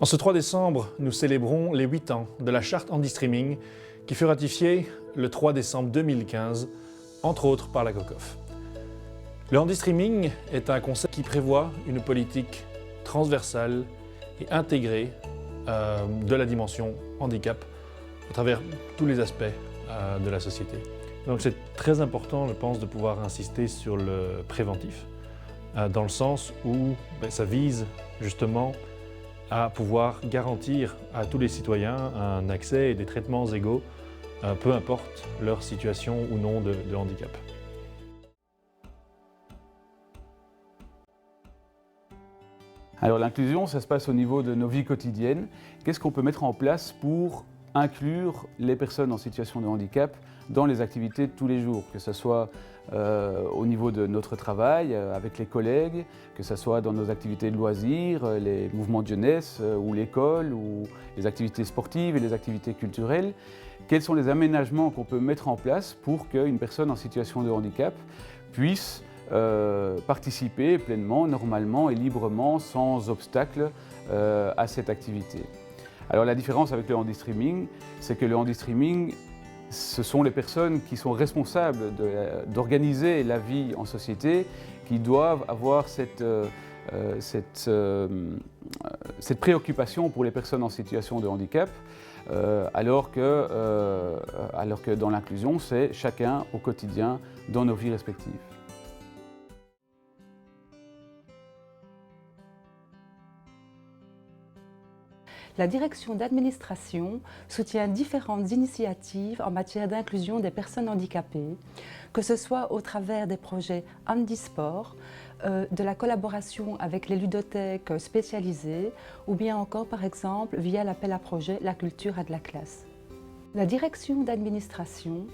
En ce 3 décembre, nous célébrons les 8 ans de la charte handi-streaming qui fut ratifiée le 3 décembre 2015, entre autres par la COCOF. Le handi-streaming est un concept qui prévoit une politique transversale et intégrée de la dimension handicap à travers tous les aspects de la société. Donc c'est très important, je pense, de pouvoir insister sur le préventif, dans le sens où ça vise justement à pouvoir garantir à tous les citoyens un accès et des traitements égaux, peu importe leur situation ou non de handicap. Alors l'inclusion, ça se passe au niveau de nos vies quotidiennes. Qu'est-ce qu'on peut mettre en place pour inclure les personnes en situation de handicap dans les activités de tous les jours, que ce soit au niveau de notre travail, avec les collègues, que ce soit dans nos activités de loisirs, les mouvements de jeunesse ou l'école, ou les activités sportives et les activités culturelles. Quels sont les aménagements qu'on peut mettre en place pour qu'une personne en situation de handicap puisse participer pleinement, normalement et librement, sans obstacle à cette activité. Alors la différence avec le handi-streaming, c'est que le handi-streaming, ce sont les personnes qui sont responsables d'organiser la vie en société, qui doivent avoir cette préoccupation pour les personnes en situation de handicap, alors que dans l'inclusion, c'est chacun au quotidien dans nos vies respectives. La direction d'administration soutient différentes initiatives en matière d'inclusion des personnes handicapées, que ce soit au travers des projets handisport, de la collaboration avec les ludothèques spécialisées ou bien encore par exemple via l'appel à projet La culture a de la classe. La direction d'administration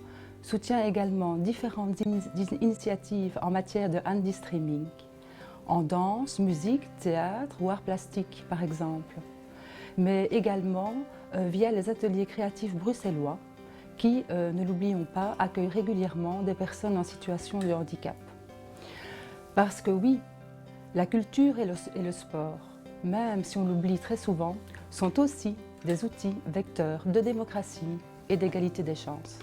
soutient également différentes initiatives en matière de handi-streaming, en danse, musique, théâtre ou arts plastiques par exemple, mais également via les ateliers créatifs bruxellois qui, ne l'oublions pas, accueillent régulièrement des personnes en situation de handicap. Parce que oui, la culture et le sport, même si on l'oublie très souvent, sont aussi des outils vecteurs de démocratie et d'égalité des chances.